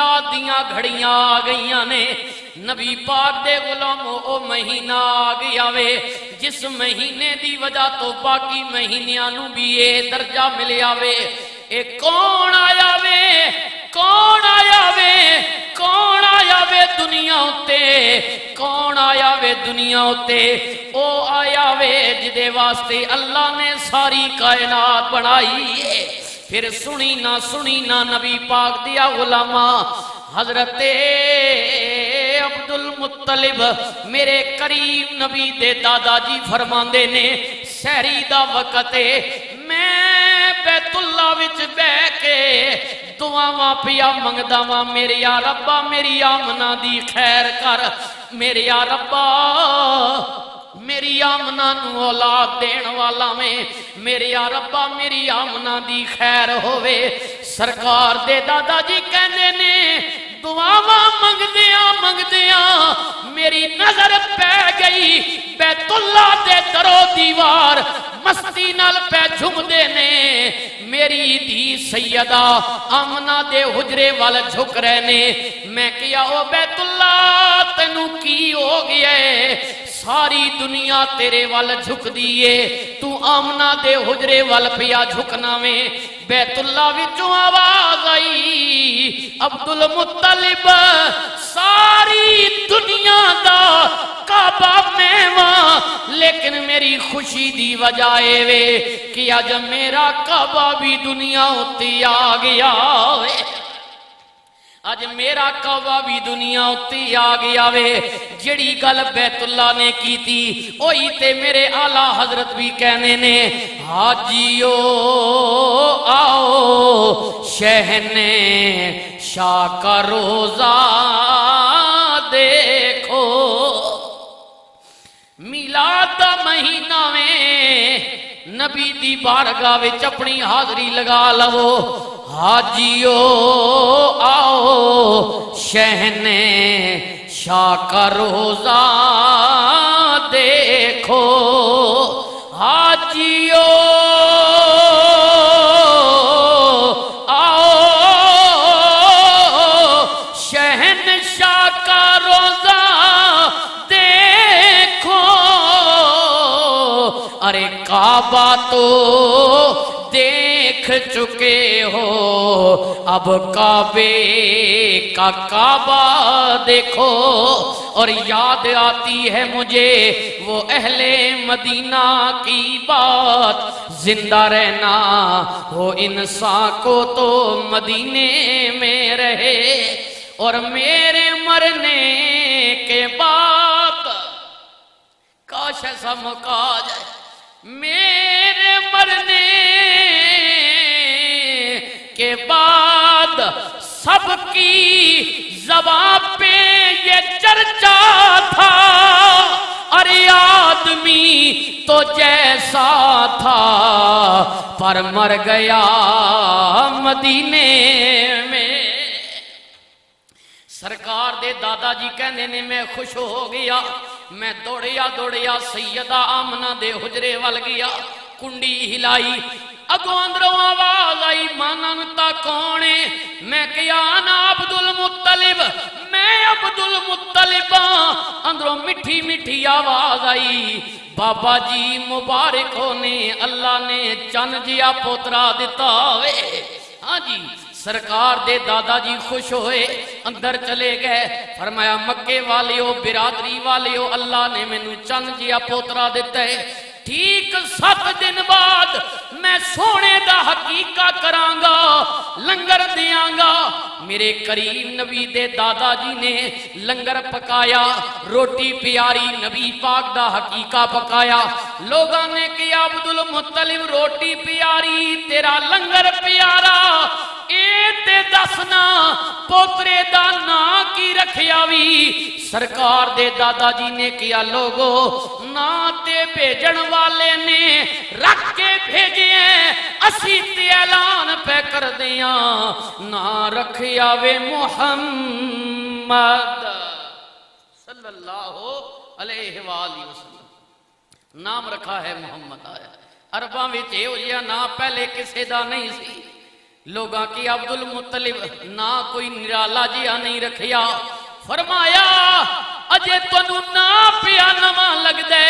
میلاد دیاں گھڑیاں آ گئیاں نے نبی پاک دے غلامو او مہینہ آ گیا وے جس مہینے دی وجہ تو باقی مہینیاں نو بھی اے درجہ ملیا وے اے کون آیا وے کون آیا وے کون آیا وے دنیا اتے کون آیا وے دنیا اتے او آیا وے جدے واسطے اللہ نے ساری کائنات بنائی ہے پھر سنی نہ نبی پاک دیا غلامہ حضرت عبدالمطلب میرے قریب نبی دے دادا جی فرماندے نے سحری دا وقت ہے میں بیت اللہ وچ بہ کے دعاواں پیا منگدا واں میرے یا ربا میری آمنہ دی خیر کر میرے یا ربا میری آمنہ نو اولاد دین والا میں میرے یا ربا میری آمنہ دی خیر ہوئے سرکار دے دادا جی کہنے نے دعاواں منگ دیاں میری نظر پہ گئی بیت اللہ دے درو دیوار مستی نال پہ جھم دینے میری دی سیدہ آمنہ دے حجرے والا جھک رہنے میں کیا او بیت اللہ تینوں کی ہو گیا ہے ساری دنیا تیرے وال جھک دیئے تو آمنہ دے حجرے وال پیا جھکنا میں بیت اللہ وچوں آواز آئی عبدالمطلب ساری دنیا دا کعبہ میں وہاں لیکن میری خوشی دی وجہ وے کہ آج میرا کعبہ بھی دنیا ہوتی آ گیا وے آج میرا کعبہ بھی دنیا ہوتی آ گیا وے جڑی گل بیت اللہ نے کی تھی اوہی تے میرے اعلیٰ حضرت بھی کہنے نے حاجیو آؤ شہنے شاہ کا روزہ دیکھو میلاد دا مہینہ میں نبی دی بارگاہ وچ اپنی حاضری لگا لو حاجیو آؤ شہنے شاہ کا روزہ دیکھو حاجیو آؤ شہنشاہ کا روزہ دیکھو ارے کعبہ تو دیکھ چکے ہو اب کعبے کا کعبہ دیکھو اور یاد آتی ہے مجھے وہ اہل مدینہ کی بات زندہ رہنا ہو انسان کو تو مدینے میں رہے اور میرے مرنے کے بعد کاش ایسا موقع آ جائے میرے مرنے کے بعد سب کی زبان پہ یہ چرچا تھا ارے آدمی تو جیسا تھا پر مر گیا مدینے میں سرکار دے دادا جی کہنے نے میں خوش ہو گیا میں دوڑیا سیدہ آمنہ دے حجرے وال گیا کنڈی ہلائی اگو اندروں آواز آئی ماننتا کونے میں کیا انا عبدالمطلب میں عبدالمطلب اندروں مٹھی آواز آئی بابا جی مبارک ہونے اللہ نے چن جیا پوترا دیتا ہوئے ہاں جی سرکار دے دادا جی خوش ہوئے اندر چلے گئے فرمایا مکے والیو برادری والیو اللہ نے میں نو چن جیا پوترا دیتا ہے ٹھیک 7 دن بعد میں سونے دا حقیقہ کرانگا لنگر دیانگا میرے قریب نبی دے دادا جی نے لنگر پکایا روٹی پیاری نبی پاک دا حقیقہ پکایا لوگاں نے کیا عبدالمطلب روٹی پیاری تیرا لنگر پیارا اے تے دسنا پوترے دا نا کی رکھیاوی سرکار دے دادا جی نے کیا لوگو نا تے بھیجن والے نے رکھ کے بھیجے ہیں اسی تے اعلان پہ کر دیاں نا رکھیاوے محمد صلی اللہ علیہ وآلہ وسلم نام رکھا ہے محمد آیا عرباں وچ اے ہو جیا نا پہلے کسے دا نہیں سی لوگاں کی عبد المطلب نہ کوئی نرالا جہا نہیں رکھیا، فرمایا اجے تنو نہ پیا نواں لگ دے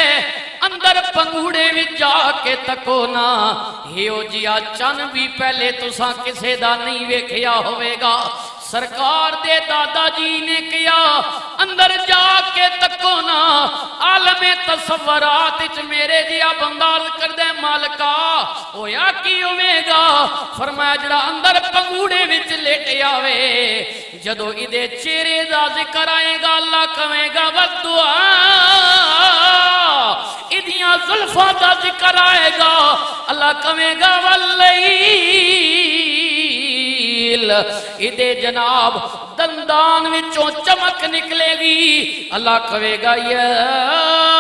اندر پنگوڑے بھی جا کے تکو نا، ہیو جیا چن بھی پہلے تساں کسے دا نہیں ویکھیا ہوئے گا۔ سرکار دے دادا جی نے کیا اندر جا کے تکو نا، عالم تصورات اچ میرے جیا بندار کر دے مالکا ہویا کی ہوئے گا؟ فرمایا جڑا اندر پنگوڑے وچ لیٹے آوے جدو ادے چہرے دا ذکر آئے گا اللہ کہے گا والدعا، ادیاں زلفاں دا ذکر آئے گا اللہ کہے گا واللیل، ادے جناب دندان وچوں چمک نکلے گی اللہ کہے گا یاسین،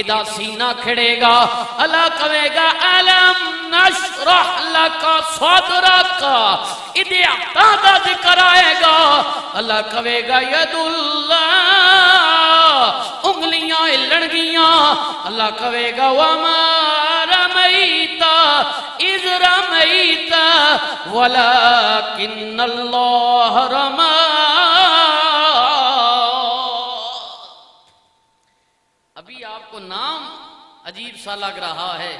ادا سینہ کھڑے گا اللہ کہے گا علم نشرح لکا صدرک، ادے اعتادہ ذکر آئے گا اللہ کہے گا ید اللہ، انگلیاں لڑگیاں اللہ کہے گا وما رمیت اذ رمیت ولکن اللہ رمی۔ ابھی آپ کو نام عجیب سا لگ رہا ہے،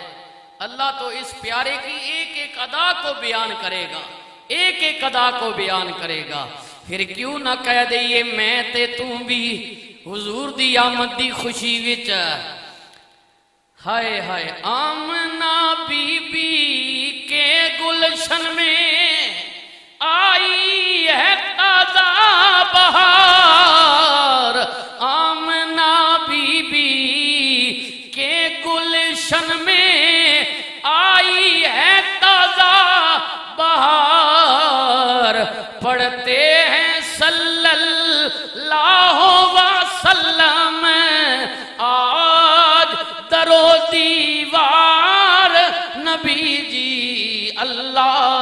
اللہ تو اس پیارے کی ایک ایک ادا کو بیان کرے گا، ایک ایک ادا کو بیان کرے گا، پھر کیوں نہ کہہ دئیے میں تے توں بھی حضور دی آمد دی خوشی وچ، ہائے ہائے آمنہ بی بی کے گلشن میں آئی ہے تازہ بہار، آمنہ بی بی کے گلشن میں آئی ہے تازہ بہار، پڑھتے ہیں صلی اللہ وسلم آج در و دیوار نبی جی اللہ